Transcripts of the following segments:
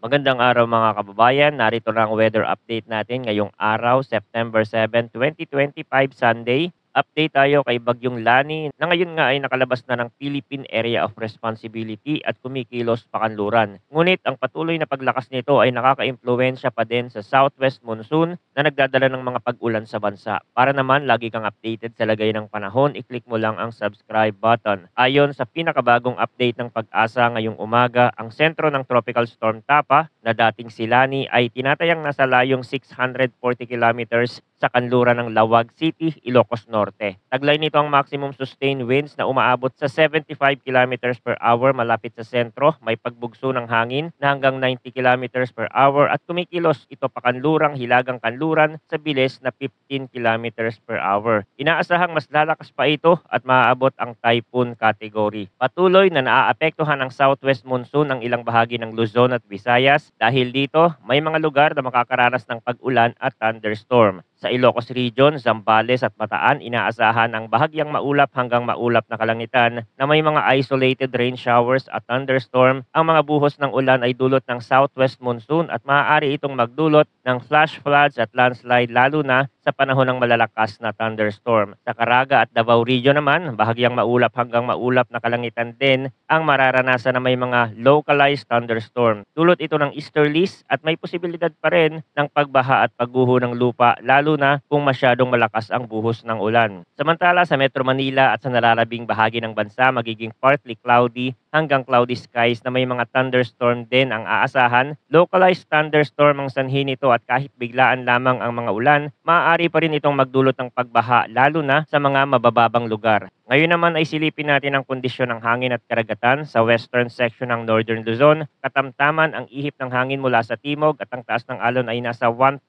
Magandang araw mga kababayan. Narito na ang weather update natin ngayong araw, September 7, 2025, Sunday. Update tayo kay Bagyong Lani na ngayon nga ay nakalabas na ng Philippine Area of Responsibility at kumikilos pakanluran. Ngunit ang patuloy na paglakas nito ay nakaka-impluwensya pa din sa southwest monsoon na nagdadala ng mga pag-ulan sa bansa. Para naman lagi kang updated sa lagay ng panahon, i-click mo lang ang subscribe button. Ayon sa pinakabagong update ng Pag-asa ngayong umaga, ang sentro ng Tropical Storm Tapa na dating Silani ay tinatayang nasa layong 640 kilometers sa kanluran ng Lawag City, Ilocos Norte. Taglay nito ang maximum sustained winds na umaabot sa 75 kilometers per hour malapit sa sentro. May pagbugso ng hangin na hanggang 90 kilometers per hour at kumikilos ito pakanlurang hilagang kanluran sa bilis na 15 kilometers per hour. Inaasahang mas lalakas pa ito at maaabot ang typhoon category. Patuloy na naaapektuhan ng southwest monsoon ang ilang bahagi ng Luzon at Visayas. Dahil dito, may mga lugar na makakaranas ng pag-ulan at thunderstorm. Sa Ilocos Region, Zambales at Bataan, inaasahan ang bahagyang maulap hanggang maulap na kalangitan na may mga isolated rain showers at thunderstorm. Ang mga buhos ng ulan ay dulot ng southwest monsoon at maaari itong magdulot ng flash floods at landslide lalo na sa panahon ng malalakas na thunderstorm. Sa Caraga at Davao Region naman, bahagyang maulap hanggang maulap na kalangitan din ang mararanasan na may mga localized thunderstorm. Dulot ito ng easterlies at may posibilidad pa rin ng pagbaha at pagguho ng lupa lalo na kung masyadong malakas ang buhos ng ulan. Samantala sa Metro Manila at sa nalalabing bahagi ng bansa magiging partly cloudy hanggang cloudy skies na may mga thunderstorm din ang aasahan. Localized thunderstorm ang sanhi nito at kahit biglaan lamang ang mga ulan, maaari pa rin itong magdulot ng pagbaha lalo na sa mga mabababang lugar. Ngayon naman ay silipin natin ang kondisyon ng hangin at karagatan sa western section ng Northern Luzon. Katamtaman ang ihip ng hangin mula sa timog at ang taas ng alon ay nasa 1.2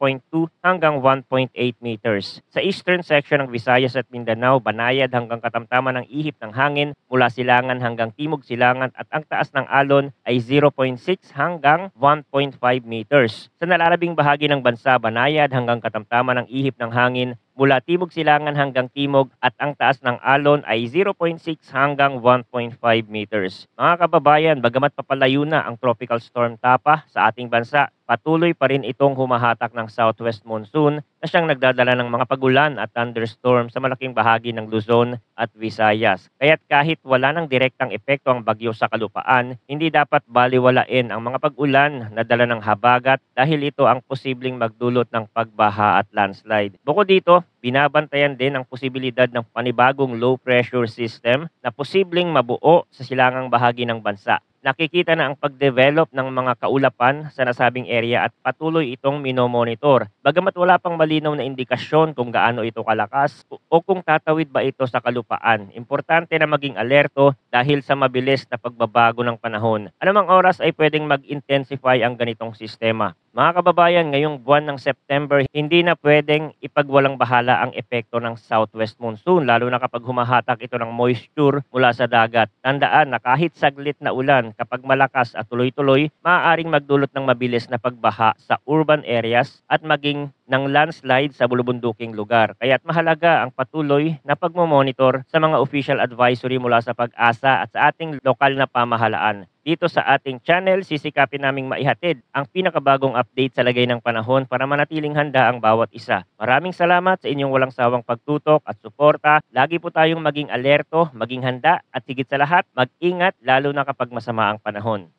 hanggang 1.8 meters. Sa eastern section ng Visayas at Mindanao, banayad hanggang katamtaman ang ihip ng hangin mula silangan hanggang timog silangan at ang taas ng alon ay 0.6 hanggang 1.5 meters. Sa nalalabing bahagi ng bansa, banayad hanggang katamtaman ang ihip ng hangin mula timog silangan hanggang timog at ang taas ng alon ay 0.6 hanggang 1.5 meters. Mga kababayan, bagamat papalayo na ang Tropical Storm Tapa sa ating bansa, patuloy pa rin itong humahatak ng southwest monsoon na siyang nagdadala ng mga pagulan at thunderstorm sa malaking bahagi ng Luzon at Visayas. Kaya't kahit wala ng direktang epekto ang bagyo sa kalupaan, hindi dapat baliwalain ang mga pag-ulan na dala ng habagat dahil ito ang posibleng magdulot ng pagbaha at landslide. Bukod dito, binabantayan din ang posibilidad ng panibagong low pressure system na posibleng mabuo sa silangang bahagi ng bansa. Nakikita na ang pag-develop ng mga kaulapan sa nasabing area at patuloy itong minomonitor. Bagamat wala pang malinaw na indikasyon kung gaano ito kalakas o kung tatawid ba ito sa kalupaan, importante na maging alerto dahil sa mabilis na pagbabago ng panahon. Anumang oras ay pwedeng mag-intensify ang ganitong sistema. Mga kababayan, ngayong buwan ng September, hindi na pwedeng ipagwalang bahala ang epekto ng southwest monsoon, lalo na kapag humahatak ito ng moisture mula sa dagat. Tandaan na kahit saglit na ulan, kapag malakas at tuloy-tuloy, maaaring magdulot ng mabilis na pagbaha sa urban areas at maging ng landslide sa bulubunduking lugar. Kaya't mahalaga ang patuloy na pagmomonitor sa mga official advisory mula sa Pag-asa at sa ating lokal na pamahalaan. Dito sa ating channel, sisikapin naming maihatid ang pinakabagong update sa lagay ng panahon para manatiling handa ang bawat isa. Maraming salamat sa inyong walang sawang pagtutok at suporta. Lagi po tayong maging alerto, maging handa at higit sa lahat, mag-ingat lalo na kapag masama ang panahon.